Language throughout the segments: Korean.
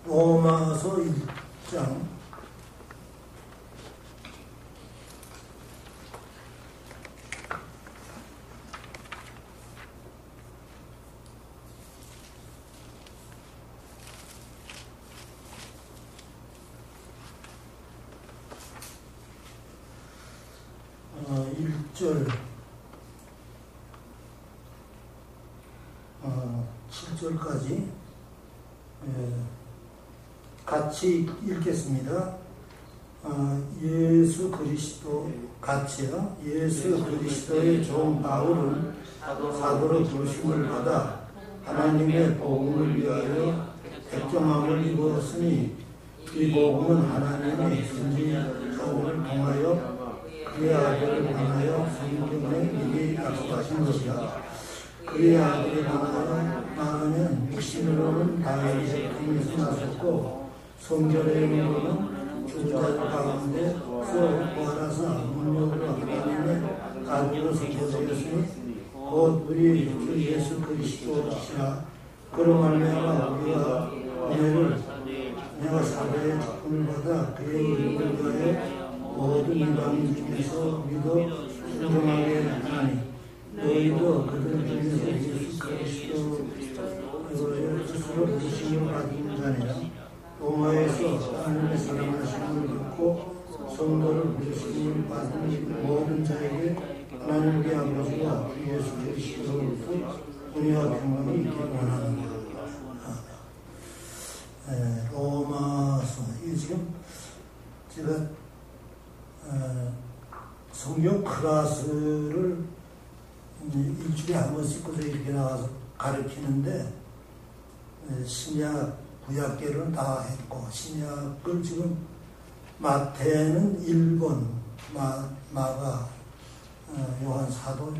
로마서 1장 1절 7절까지 같이 읽겠습니다. 예수 그리스도 같이요. 예수 그리스도의 종 바울은 사도로 부르심을 받아 하나님의 복음을 위하여 백정함을 입었으니 이 복음은 하나님의 선지자들을 통하여 그의 아들을 관하여 성경에 미리 약속하신 것이라. 그의 아들을 관하여 말하면 육신으로는 다윗의 품에서 나섰고 성결의 영으로는 죽은 자들 가운데서 부활하사 능력으로 하나님의 아들로 세워졌으니 곧 우리 주 예수 그리스도시라. 그로 말미암아 우리가 은혜를 내가 사도의 직분을 받아 그의 이름을 위하여 모든 이방인 중에서 믿어 순종하게 하나니 너희도 그들 중에서 예수 그리스도의 스스로 부르심을 받은 자니라. 로마에서 하나님의 사랑하심을 듣고 성도를 부르심을 받은 모든 자에게 하나님의 아버지와 예수 그리스도로부터 은혜와 평강이 있기를 원하노라. 로마서 이게 지금 제가 성경 클래스를 일주일에 한 번씩 그저 이렇게 나가서 가르치는데 신약 구약계를 다 했고 신약을 지금 마태는 1번 마가 요한 사도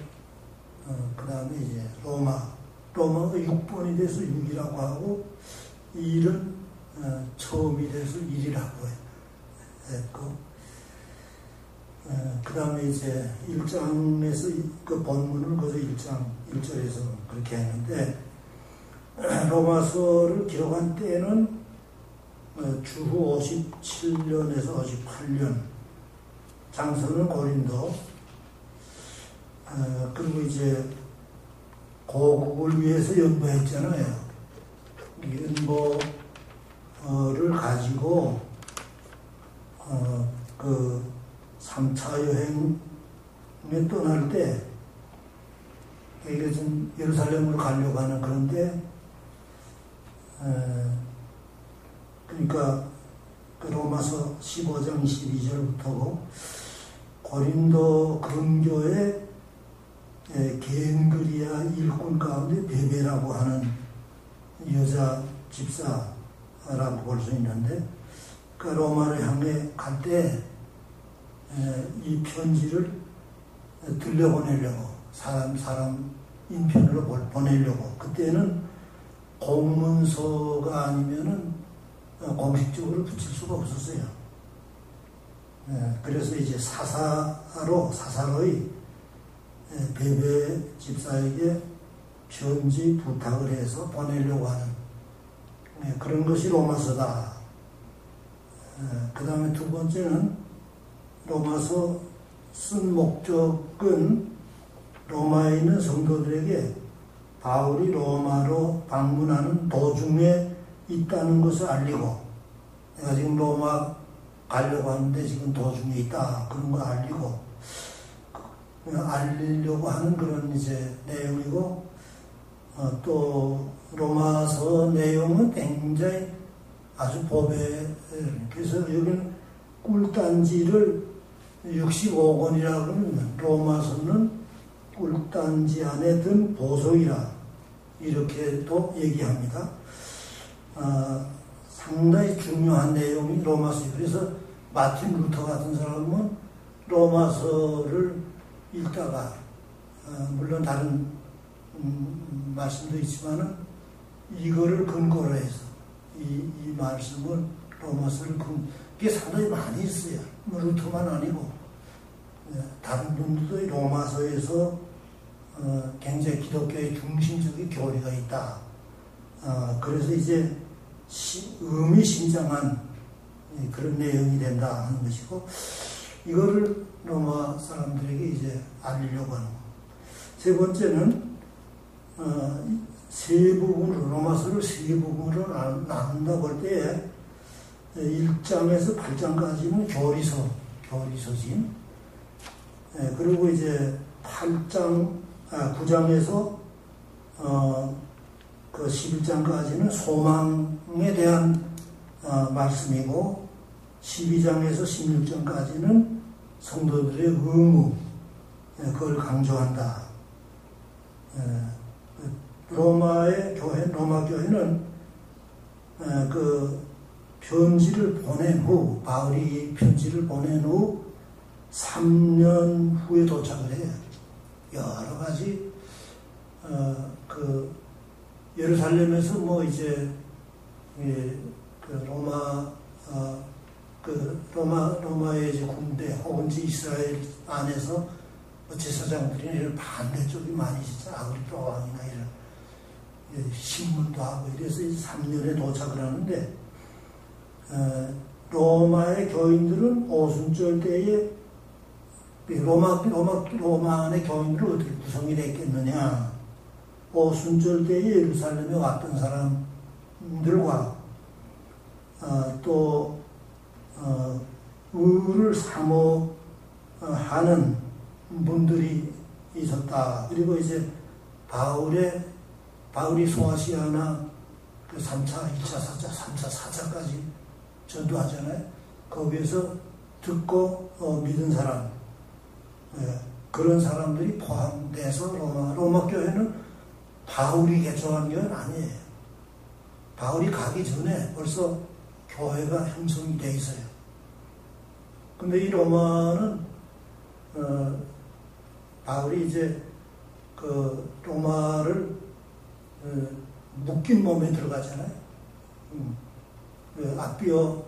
그 다음에 이제 로마가 6번이 돼서 6이라고 하고 1은 처음이 돼서 1이라고 했고 그 다음에 이제 1장에서 그 본문을 그저 1장 1절에서 그렇게 했는데 로마서를 기록한 때는 주후 57년에서 58년 장소는 고린도 그리고 이제 고국을 위해서 연보했잖아요. 연보를 가지고 그 3차 여행에 떠날 때 이게 좀 예루살렘으로 가려고 하는 그런데 그러니까 그 로마서 15장 12절부터고 고린도 근교에 겐그리아 일꾼 가운데 베베라고 하는 여자 집사라고 볼 수 있는데 그 로마를 향해 갈 때 이 편지를 들려보내려고 사람 인편으로 보내려고 그때는 공문서가 아니면은 공식적으로 붙일 수가 없었어요. 그래서 이제 사사로의 베베 집사에게 편지 부탁을 해서 보내려고 하는 그런 것이 로마서다. 그 다음에 두 번째는 로마서 쓴 목적은 로마에 있는 성도들에게 바울이 로마로 방문하는 도중에 있다는 것을 알리고 내가 지금 로마 가려고 하는데 지금 도중에 있다 그런 거 알리고 알리려고 하는 그런 이제 내용이고 또 로마서 내용은 굉장히 아주 그래서 여기는 꿀단지를 65권이라고 하면 로마서는 꿀단지 안에 든 보석이라 이렇게 또 얘기합니다. 상당히 중요한 내용이 로마서예요. 그래서 마틴 루터 같은 사람은 로마서를 읽다가 물론 다른 말씀도 있지만은 이거를 근거로 해서 이 말씀을 로마서를 그게 상당히 많이 있어요. 뭐 루터만 아니고 다른 분들도 로마서에서 굉장히 기독교의 중심적인 교리가 있다. 그래서 이제 의미심장한 그런 내용이 된다 하는 것이고, 이거를 로마 사람들에게 이제 알리려고 하는 거. 세 번째는 세 부분으로, 로마서를 세 부분으로 나눈다 볼 때에 1장에서 8장까지는 교리서진, 그리고 이제 9장에서 그 11장까지는 소망에 대한 말씀이고, 12장에서 16장까지는 성도들의 의무, 그걸 강조한다. 로마 교회는 그 편지를 보낸 후, 바울이 편지를 보낸 후 3년 후에 도착을 해요. 여러 가지 그 예루살렘에서 뭐 이제 그 로마의 이제 군대 혹은 이스라엘 안에서 제사장들이나 이런 반대쪽이 많이 있었죠. 아그리파 왕이나 이런 신문도 하고 이래서 3년에 도착을 하는데, 로마의 교인들은 오순절 때에 로마 안의 교인들은 어떻게 구성이 됐겠느냐? 오순절 때에 예루살렘에 왔던 사람들과 또 의를 사모하는 분들이 있었다. 그리고 이제 바울이 소아시아나 그 3차, 2차, 4차, 3차, 4차까지 전도하잖아요. 거기에서 듣고 믿은 사람, 그런 사람들이 포함돼서 로마 교회는 바울이 개척한 교회는 아니에요. 바울이 가기 전에 벌써 교회가 형성이 돼 있어요. 근데 이 로마는 바울이 이제 그 로마를 묶인 몸에 들어가잖아요. 앞비어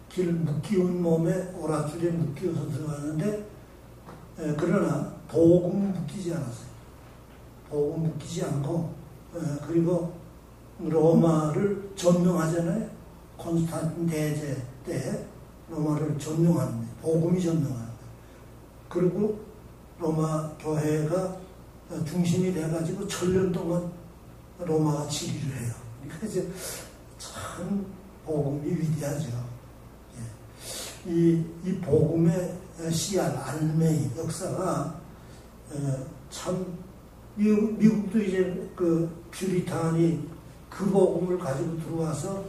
길 묶이운 몸에 오랏줄에 묶여서 들어가는데, 그러나 복음은 묶이지 않았어요. 복음 묶이지 않고, 그리고 로마를 점령하잖아요. 콘스탄틴 대제 때 로마를 점령하는, 복음이 점령하는 거예요. 그리고 로마 교회가 중심이 돼가지고 1000년 동안 로마가 지리를 해요. 그러니까 이제 참 복음이 위대하죠. 이 복음의 씨앗, 알맹이 역사가 참 미국도 이제 그 퓨리탄이 그 복음을 가지고 들어와서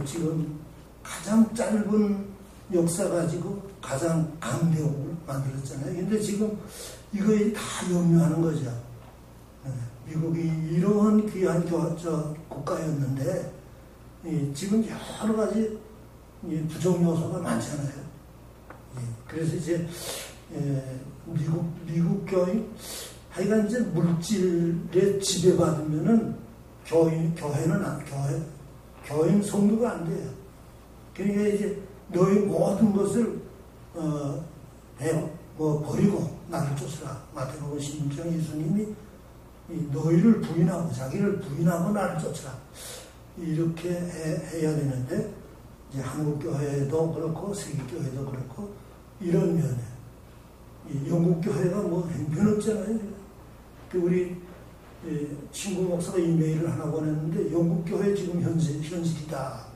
지금 가장 짧은 역사 가지고 가장 강대국을 만들었잖아요. 근데 지금 이거에 다 염려하는 거죠. 미국이 이러한 귀한 국가였는데 지금 여러 가지 부정 요소가 많잖아요. 그래서 이제 미국 교인, 하여간 이제 물질에 지배받으면은 교인 성도가 안 돼요. 그러니까 이제 너희 모든 것을 버리고 나를 쫓으라. 마태복음 16장 예수님이 너희를 부인하고 자기를 부인하고 나를 쫓으라. 이렇게 해야 되는데, 이제 한국 교회도 그렇고 세계 교회도 그렇고 이런 면에 영국 교회가 뭐 형편없잖아요. 우리 친구 목사가 이메일을 하나 보냈는데, 영국 교회 지금 현실이다.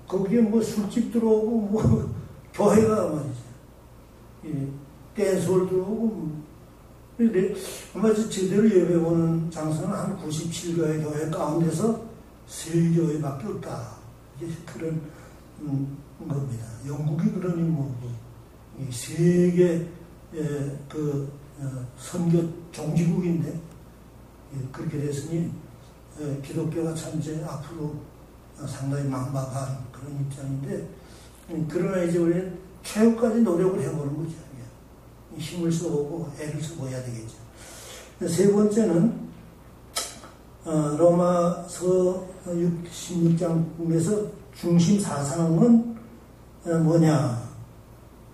거기에 뭐 술집 들어오고 뭐 교회가 말이죠. 댄스홀 들어오고 아마 제대로 예배 보는 장소는 한 97교회 교회 가운데서 3교회밖에 없다. 이게 그런 겁니다. 영국이 그러니 뭐고 세계 그 선교 종지국인데 그렇게 됐으니 기독교가 참 이제 앞으로 상당히 망박한 그런 입장인데, 그러나 이제 우리는 최후까지 노력을 해보는 거죠. 힘을 써보고 애를 써봐야 되겠죠. 세 번째는 로마서 16장에서 중심 사상은 뭐냐?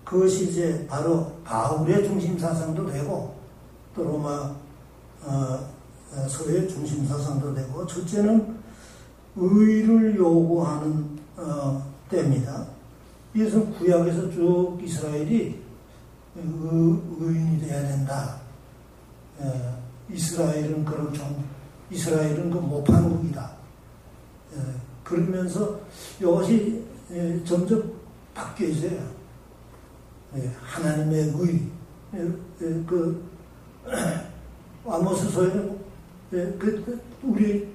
그것이 이제 바로 바울의 중심 사상도 되고 또 로마 서의 중심 사상도 되고, 첫째는 의를 요구하는 때입니다. 이것은 구약에서 쭉 이스라엘이 의인이 돼야 된다. 이스라엘은 이스라엘은 그 모판국이다. 그러면서 이것이 점점 바뀌어져요. 하나님의 의, 아모스서에는 우리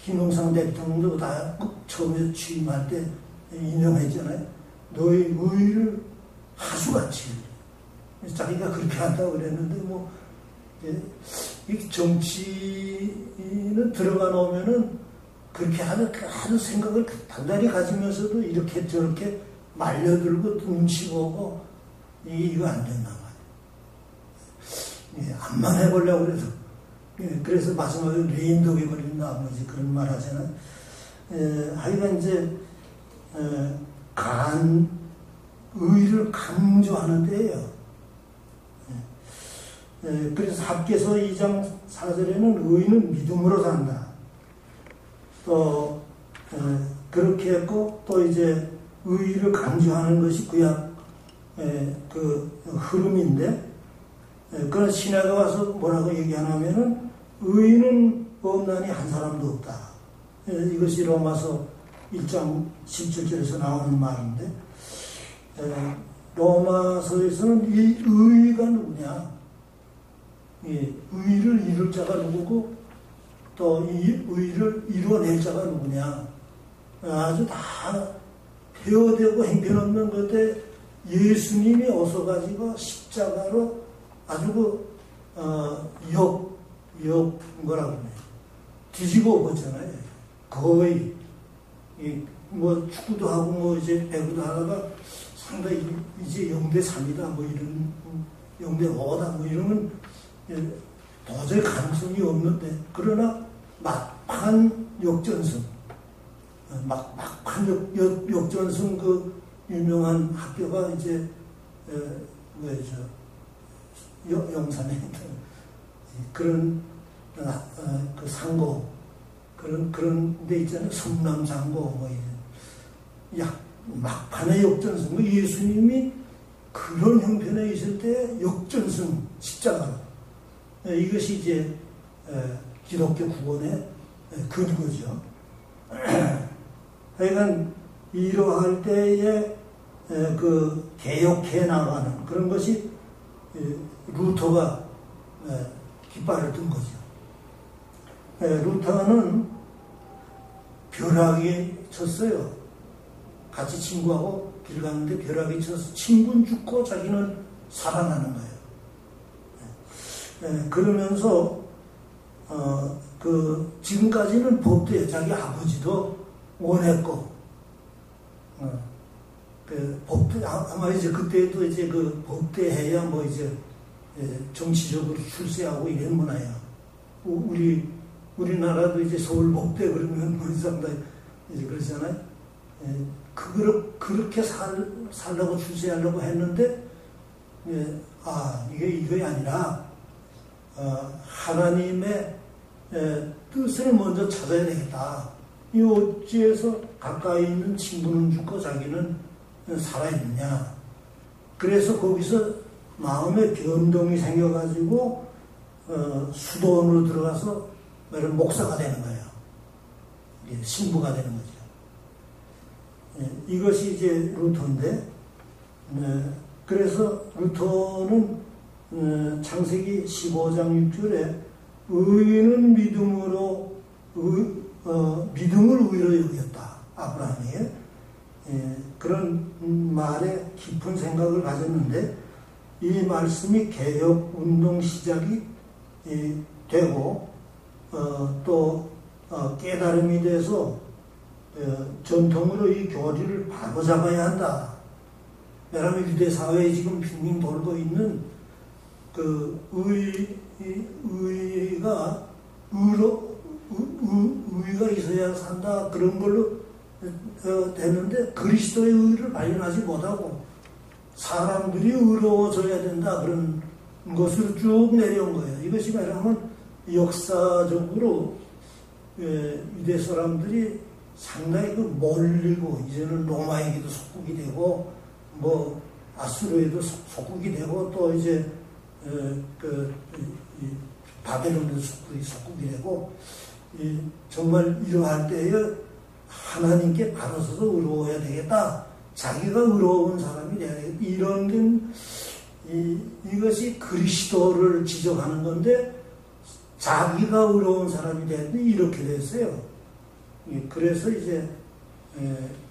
김영삼 대통령도 다 처음에 취임할 때 인용했잖아요. 너의 의를 하수같이. 자기가 그렇게 한다고 그랬는데, 이 정치는 들어가 놓으면은 그렇게 하는 생각을 단단히 가지면서도 이렇게 저렇게 말려들고 눈치 보고, 이거 안 된단 말이에요. 암만 해보려고 그래도. 그래서 마지막에 레인독에 걸린 나머지 그런 말 하잖아요. 하여간 이제, 의를 강조하는 데예요. 그래서 합계서 2장 4절에는 의인은 믿음으로 산다. 또 그렇게 했고, 또 이제 의를 강조하는 것이 구약 그 흐름인데, 그런 신하가 와서 뭐라고 얘기하냐면은 의인은 없나니 한 사람도 없다. 이것이 로마서 1장 17절에서 나오는 말인데, 로마서에서는 이 의가 누구냐? 의를 이룰 자가 누구고, 또 이 의를 이루어낼 자가 누구냐? 아주 다 배어되고 행편없는 것에 예수님이 오셔가지고 십자가로 아주 뭐라고 그래요? 뒤집어 보잖아요. 거의, 축구도 하고, 이제 배구도 하다가 상당히 이제 0대3이다, 이런, 0대5다, 이러면 도저히 가능성이 없는데, 그러나 막판 역전승, 막판 역전승 그 유명한 학교가 이제, 영산에 그런, 그 상고, 그런 데 있잖아요. 성남상고, 막판의 역전승, 예수님이 그런 형편에 있을 때 역전승, 십자가로. 이것이 이제, 기독교 구원의 근거죠. 하여간, 이러할 때에, 그, 개혁해 나가는 그런 것이, 루터가, 깃발을 든 거죠. 루터는 벼락이 쳤어요. 같이 친구하고 길 가는데 벼락이 쳐서 친구는 죽고 자기는 살아나는 거예요. 그러면서 지금까지는 법대 자기 아버지도 원했고, 법대 아마 이제 그때도 이제 그 법대해야 이제 정치적으로 출세하고 이런 문화예요. 우리나라도 이제 서울 법대 그러면 상당히 이제 그러잖아요. 그렇게 살려고 출세하려고 했는데, 이게 아니라, 하나님의 뜻을 먼저 찾아야 되겠다. 이 어찌해서 가까이 있는 친구는 죽고 자기는 살아있느냐. 그래서 거기서 마음의 변동이 생겨가지고, 수도원으로 들어가서 목사가 되는 거예요. 신부가 되는 거죠. 이것이 이제 루터인데, 그래서 루터는 창세기 15장 6절에 의인은 믿음을 의로 여겼다. 아브라함이. 그런 말에 깊은 생각을 가졌는데, 이 말씀이 개혁 운동 시작이 되고, 또 깨달음이 돼서 전통으로 이 교리를 바로 잡아야 한다. 왜냐하면 유대 사회에 지금 빙빙 돌고 있는 그 의가 있어야 산다, 그런 걸로 되는데, 그리스도의 의를 발견하지 못하고 사람들이 의로워져야 된다, 그런 것으로 쭉 내려온 거예요. 이것이 말하면 역사적으로 유대 사람들이 상당히 몰리고, 이제는 로마에게도 속국이 되고, 뭐, 아수르에도 속국이 되고, 또 이제, 바벨론에도 속국이 되고, 정말 이러할 때에 하나님께 바로 서서 의로워야 되겠다. 자기가 의로운 사람이 돼야 되겠다. 이런 이것이 그리스도를 지적하는 건데, 자기가 의로운 사람이 되는데 이렇게 됐어요. 그래서 이제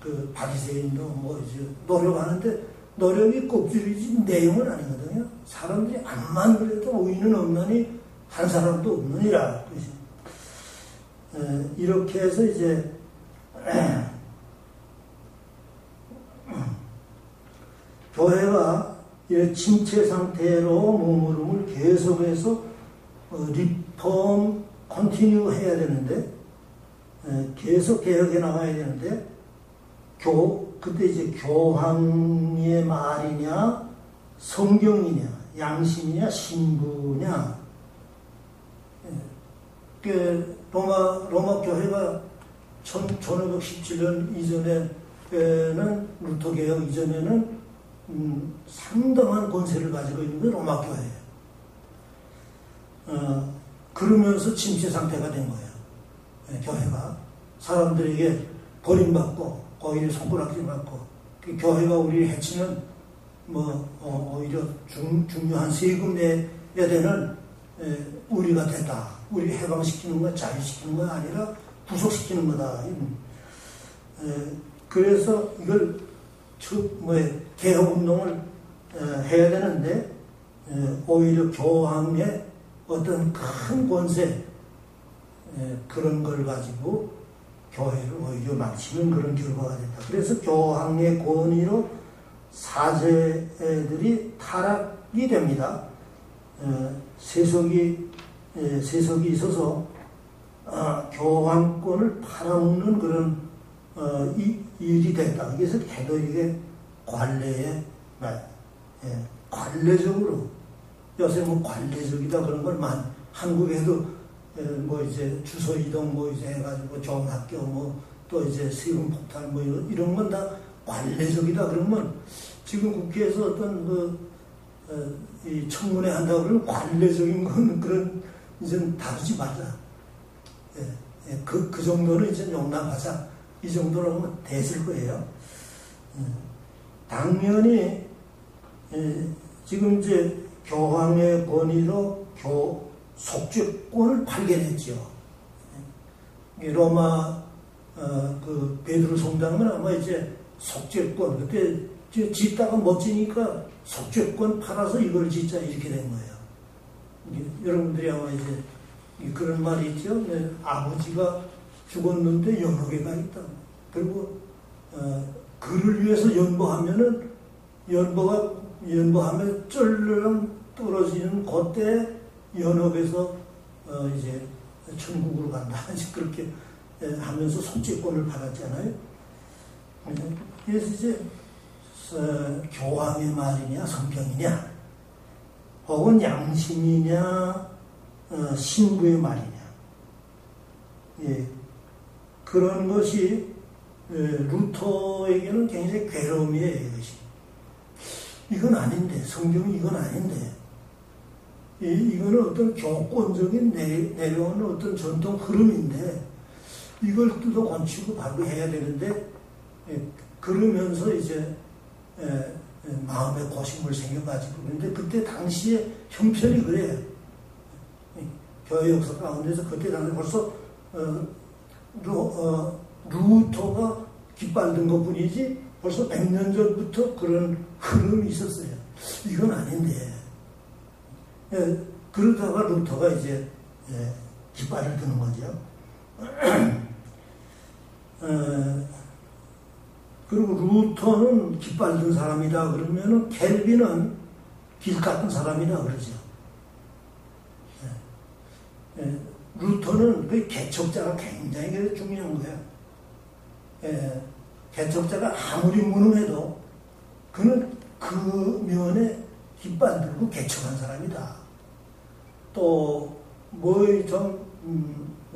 그 바리새인도 뭐 이제 노력하는데, 노력이 껍질이지 내용은 아니거든요. 사람들이 암만 그래도 의인은 없나니 한 사람도 없느니라. 이렇게 해서 이제 교회가 침체 상태로 머무름을 계속해서 리폼 컨티뉴 해야 되는데, 계속 개혁해 나가야 되는데, 그때 이제 교황의 말이냐, 성경이냐, 양심이냐, 신부냐. 로마 교회가 1517년 이전에는, 루터 개혁 이전에는 상당한 권세를 가지고 있는 게 로마 교회예요. 그러면서 침체 상태가 된 거예요. 교회가 사람들에게 버림받고 오히려 손가락질 받고, 그 교회가 우리를 해치면 오히려 중요한 세금 내야 되는 우리가 됐다. 우리 해방시키는 거, 자유시키는 거 아니라 구속시키는 거다. 그래서 이걸 개혁운동을 해야 되는데, 오히려 교황의 어떤 큰 권세, 그런 걸 가지고 교회를 오히려 망치는 그런 결과가 됐다. 그래서 교황의 권위로 사제들이 타락이 됩니다. 세속이 있어서 교황권을 팔아먹는 그런 일이 됐다. 그래서 캐톨릭의 관례에 관례적으로, 요새 관례적이다 그런 걸 한국에도 뭐 이제 주소 이동 뭐 이제 해가지고 좋은 학교 또 이제 세금 폭탄 뭐 이런 건 다 관례적이다 그러면, 지금 국회에서 어떤 이 청문회 한다고 그러면 관례적인 건 그런 이제 다루지 말자. 그 정도는 이제 용납하자. 이 정도로 하면 됐을 거예요. 당연히 지금 이제 교황의 권위로 속죄권을 발견했죠. 로마 그 베드로 성당은 아마 이제 속죄권, 그때 짓다가 멋지니까 속죄권 팔아서 이걸 짓자 이렇게 된 거예요. 여러분들이 아마 이제 그런 말이 있죠. 아버지가 죽었는데 연옥에가 있다. 그리고 그를 위해서 연보하면은 연보하면 쩔르렁 떨어지는 그때 연옥에서 이제 천국으로 간다. 그렇게 하면서 속죄권을 받았잖아요. 그래서 이제 교황의 말이냐 성경이냐 혹은 양심이냐 신부의 말이냐, 그런 것이 루터에게는 굉장히 괴로움이에요. 이것이 이건 아닌데, 성경이 이건 아닌데, 이거는 어떤 교권적인 내려오는 어떤 전통 흐름인데 이걸 뜯어 건치고 바로 해야 되는데, 그러면서 이제 마음에 고심을 생겨가지고, 그런데 그때 당시에 형편이 그래요. 교회 역사 가운데서 그때 당시 벌써 루터가 깃발든 것 뿐이지 벌써 100년 전부터 그런 흐름이 있었어요. 이건 아닌데, 그러다가 루터가 이제 깃발을 드는 거죠. 그리고 루터는 깃발 든 사람이다 그러면은 켈빈은 길 깎은 사람이다 그러죠. 루터는 그 개척자가 굉장히 중요한 거예요. 개척자가 아무리 무능해도 그는 그 면에 깃발 들고 개척한 사람이다. 또 뭐 좀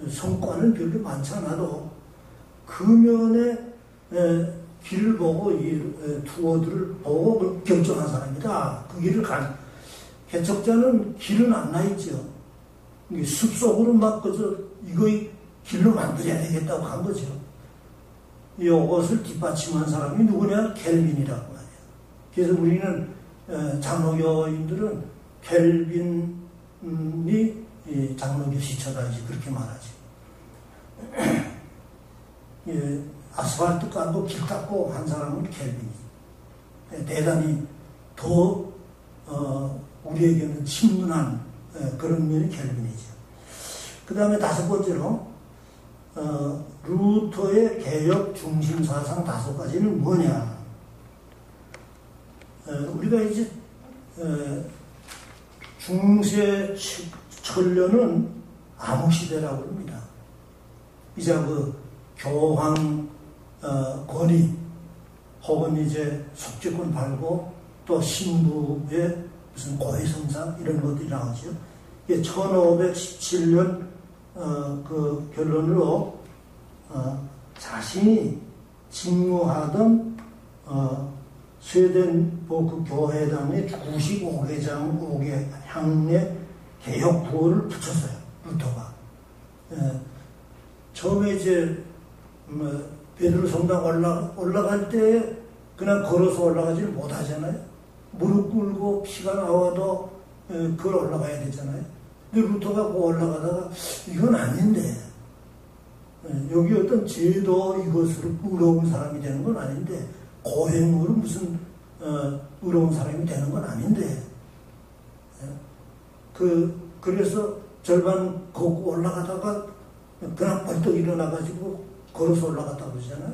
성과는 별로 많지 않아도 금연의 길을 보고 이 투어들을 보고 결정한 사람이다. 그 길을 간 개척자는 길은 안 나 있죠. 숲속으로 막 그저 이거 길로 만들어야 되겠다고 한 거죠. 이것을 뒷받침한 사람이 누구냐? 켈빈이라고 말이에요. 그래서 우리는 장로교인들은 켈빈이 장로교 시초다지 그렇게 말하지. 아스팔트 깔고 길 닦고 한 사람은 켈빈이지. 대단히 더 우리에게는 친근한 그런 면이 켈빈이죠. 그 다음에 다섯 번째로 루터의 개혁 중심 사상 5가지는 뭐냐? 우리가 이제 중세 천년은 암흑시대라고 합니다. 이제 그 교황 권위 혹은 이제 속죄권 발고 또 신부의 무슨 고해성사 이런 것들이 나오죠. 1517년 그 결론으로 자신이 직무하던 스웨덴보크 교회당의 95개장 5개 향의 개혁 구호를 붙였어요. 루터가. 처음에 이제 베드로 성당 올라갈 때 그냥 걸어서 올라가지를 못하잖아요. 무릎 꿇고 피가 나와도 그걸 올라가야 되잖아요. 근데 루터가 그 올라가다가 이건 아닌데 여기 어떤 제도 이것으로 의로운 사람이 되는 건 아닌데 고행으로 무슨 의로운 사람이 되는 건 아닌데 그래서 절반 걷고 올라가다가 그냥 벌떡 일어나가지고 걸어서 올라갔다 그러잖아요.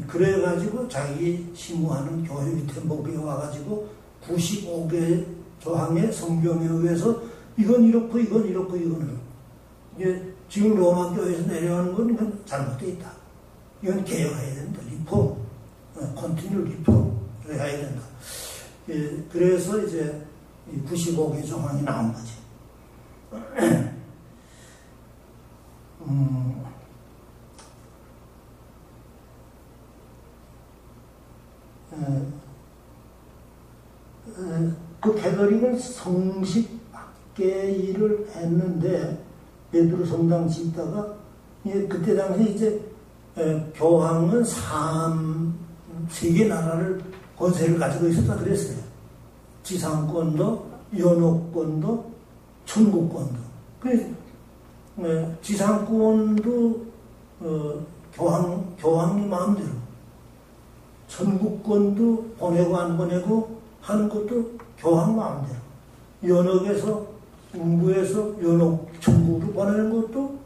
그래가지고 자기 심무하는 교회 밑에 목에 와가지고 95개 조항의 성경에 의해서 이건 이렇고 이건 이렇고 이거는 이게 지금 로마 교회에서 내려오는 건 이건 잘못되어 있다. 이건 개혁해야 된다. 리폼, 컨티뉴 리폼 해야 된다. 그래서 이제 95개 조항이 나온 거지. 그 캐더릭은 성식학계 일을 했는데 베드로 성당 짓다가 그때 당시에 이제 교황은 세계 나라를 권세를 가지고 있었다 그랬어요. 지상권도 연옥권도 천국권도. 그래서 지상권도 교황 마음대로, 천국권도 보내고 안 보내고 하는 것도 교황 마음대로, 연옥에서 운부에서 연옥 천국으로 보내는 것도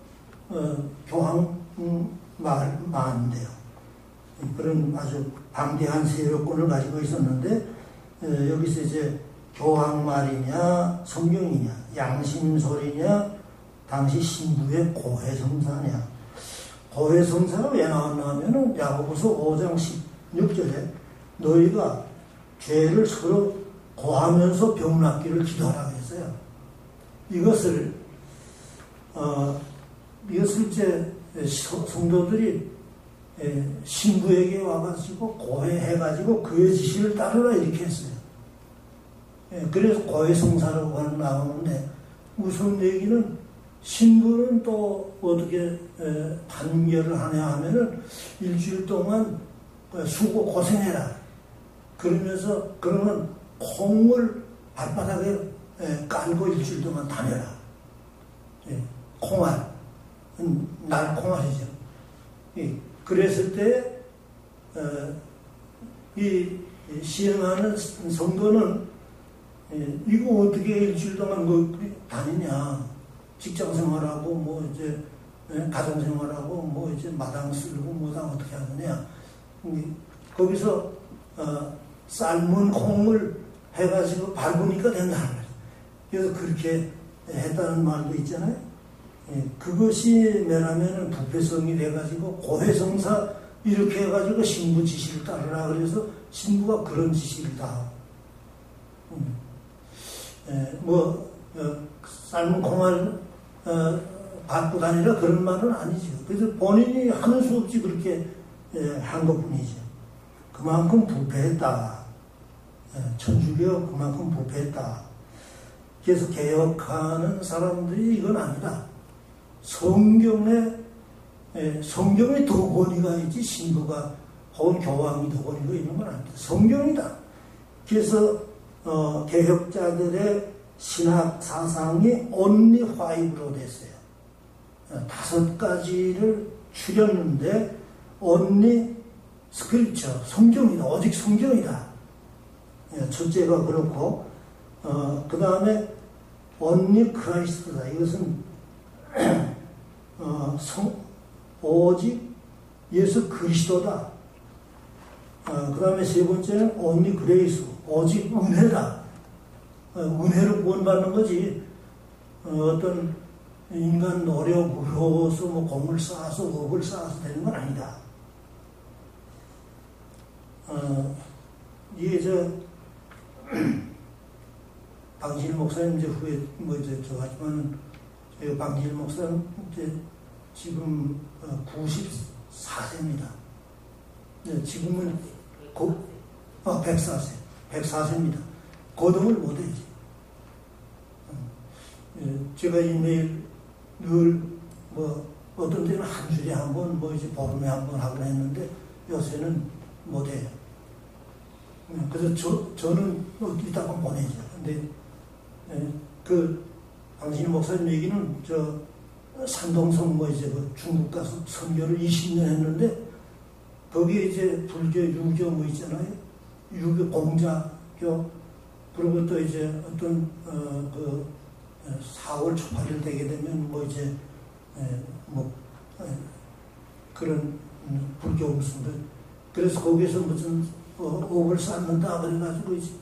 교황 마음대로. 그런 아주 방대한 세력권을 가지고 있었는데 여기서 이제 교황 말이냐 성경이냐 양심소리냐 당시 신부의 고해성사냐. 고해성사가 왜 나왔나 하면은 야고보서 5장 16절에 너희가 죄를 서로 고하면서 병 낫기를 기도하라고 했어요. 이것을 이제 성도들이 신부에게 와가지고 고해해가지고 그의 지시를 따르라 이렇게 했어요. 그래서 고해성사라고 나오는데 우선 얘기는 신부는 또 어떻게 판결을 하냐 하면은 일주일 동안 수고 고생해라. 그러면서 그러면 콩을 발바닥에 깔고 일주일 동안 다녀라. 콩알, 날콩알이죠. 그랬을 때 이 시행하는 성도는 이거 어떻게 일주일 동안 뭐 다니냐. 직장 생활하고 뭐 이제 가정 생활하고 뭐 이제 마당 쓸고 뭐다 어떻게 하느냐. 거기서 삶은 콩을 해가지고 밟으니까 된다는 말이에요. 그래서 그렇게 했다는 말도 있잖아요. 그것이 뭐냐면은 부패성이 돼가지고 고해성사 이렇게 해가지고 신부 지시를 따르라 그래서 신부가 그런 지시를 다 하고 삶은 콩알 받고 다니라 그런 말은 아니죠. 그래서 본인이 하는 수 없이 그렇게 한 것뿐이죠. 그만큼 부패했다. 천주교 그만큼 부패했다. 그래서 개혁하는 사람들이 이건 아니다. 성경에 더 권위가 있지 신부가 혹은 교황이 더 권위가 있는 건 아니다. 성경이다. 그래서 개혁자들의 신학 사상이 only five로 됐어요. 5가지를 추렸는데 only scripture, 성경이다. 오직 성경이다. 첫째가 그렇고 그 다음에 only Christ다. 이것은 오직 예수 그리스도다. 그 다음에 세 번째는 only grace, 오직 은혜다. 은혜로 구원받는 거지. 어떤 인간 노력으로서 뭐 공을 쌓아서 업을 쌓아서 되는 건 아니다. 이게 방실 목사님 이제 후에 하지만 방실 목사님 이제 지금 94세입니다. 지금은 104세입니다. 거동을 못하지. 제가 이메일 늘 어떤 때는 한 주에 한 번, 이제 보름에 한 번 하곤 했는데 요새는 못해요. 그래서 저는 이따가 보내죠. 근데 방신 목사님 얘기는 산동성 중국 가서 선교를 20년 했는데 거기에 이제 불교, 유교 있잖아요. 유교 공자교 그리고 또 이제 어떤 4월 초파일 되게 되면 그런 불교 음식들. 그래서 거기서 무슨 옥을 쌓는다 그래가지고 이제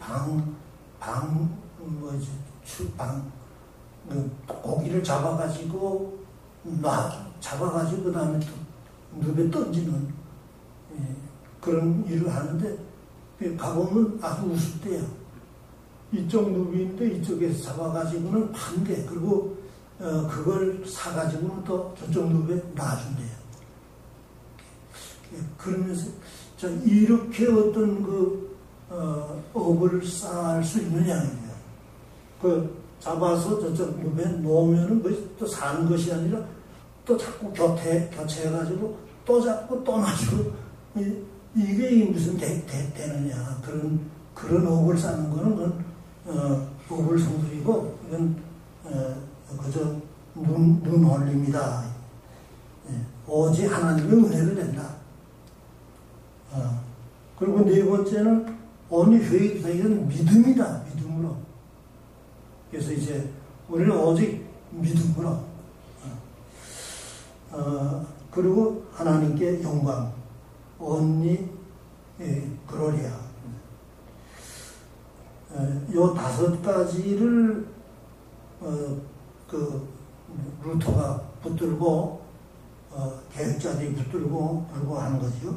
고기를 잡아가지고 그 다음에 또 늪에 던지는 그런 일을 하는데 가보면 아주 우습대요. 이쪽 늪인데 이쪽에서 잡아가지고는 판대. 그리고 그걸 사가지고는 또 저쪽 늪에 놔준대요. 그러면서 이렇게 어떤 업을 쌓을 수 있느냐. 잡아서 저쪽 늪에 놓으면은 또 사는 것이 아니라 또 자꾸 교체해가지고 또 잡고 또 놔주고 이게 무슨 되느냐. 그런 업을 쌓는 거는 업을 성들이고 이건 그저 눈홀림이다. 오직 하나님의 은혜를 된다. 그리고 네 번째는 only faith, 이건 믿음이다. 믿음으로. 그래서 이제 우리는 오직 믿음으로. 그리고 하나님께 영광, only gloria. 요 5가지를 루터가 붙들고 개혁자들이 붙들고 하는 거죠.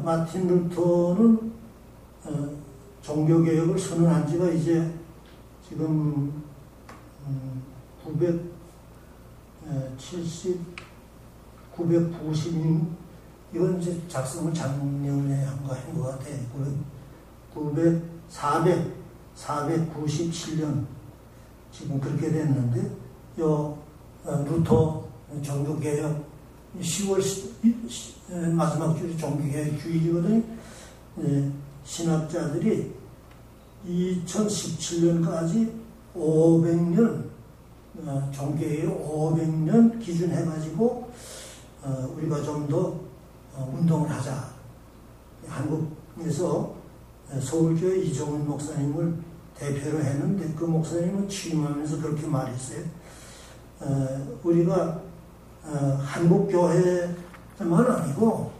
마틴 루터는 종교개혁을 선언한 지가 이제 지금 990, 이건 이제 작성을 작년에 한 것 같아요. 497년 지금 그렇게 됐는데 루터 종교개혁 10월 마지막 주일 종교개혁 주일이거든요. 신학자들이 2017년까지 500년 종교개혁 500년 기준해가지고 우리가 좀 더 운동을 하자. 한국에서 서울교회 이종훈 목사님을 대표로 했는데 그 목사님은 취임하면서 그렇게 말했어요. 우리가 한국교회만 아니고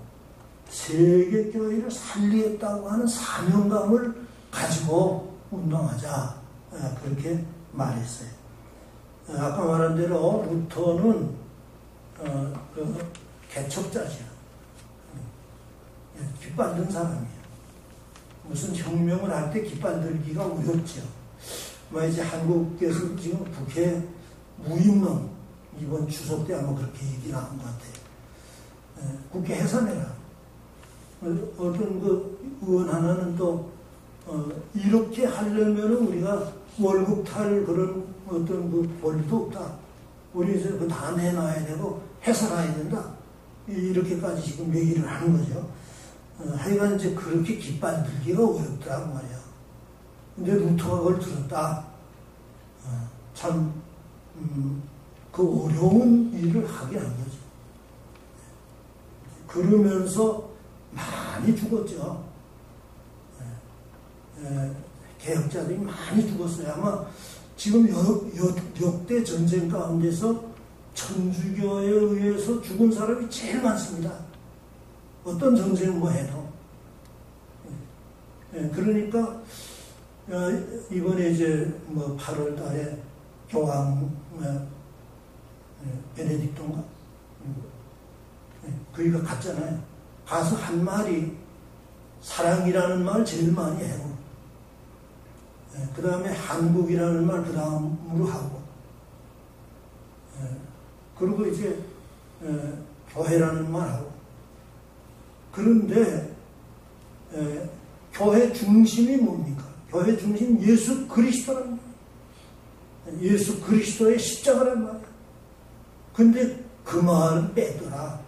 세계교회를 살리겠다고 하는 사명감을 가지고 운동하자. 그렇게 말했어요. 아까 말한 대로 루터는 개척자죠. 깃발 든 사람이에요. 무슨 혁명을 할 때 깃발 들기가 어렵죠. 이제 한국에서 지금 북해 무임론, 이번 추석 때 아마 그렇게 얘기 나온 것 같아요. 국회 해산해라. 어떤 그 의원 하나는 또 이렇게 하려면 우리가 월급 탈 그런 어떤 그 권리도 없다. 우리 이제 그 다 내놔야 되고 해산해야 된다. 이렇게까지 지금 얘기를 하는 거죠. 하여간 이제 그렇게 깃발 들기가 어렵더라고 말이야. 근데 루터가 그걸 들었다. 참, 그 어려운 일을 하게 한 거죠. 그러면서 많이 죽었죠. 개혁자들이 많이 죽었어요. 아마 지금 역대 전쟁 가운데서 천주교에 의해서 죽은 사람이 제일 많습니다. 어떤 전쟁을 뭐 해도. 그러니까 이번에 이제 뭐 8월 달에 교황 베네딕토인가 그이가 갔잖아요. 가서 한 말이 사랑이라는 말 제일 많이 하고 그 다음에 한국이라는 말 그 다음으로 하고 그리고 이제 교회라는 말 하고 그런데 교회 중심이 뭡니까? 교회 중심 예수 그리스도란 말이에요. 예수 그리스도의 십자가란 말이에요. 근데 그 말은 빼더라.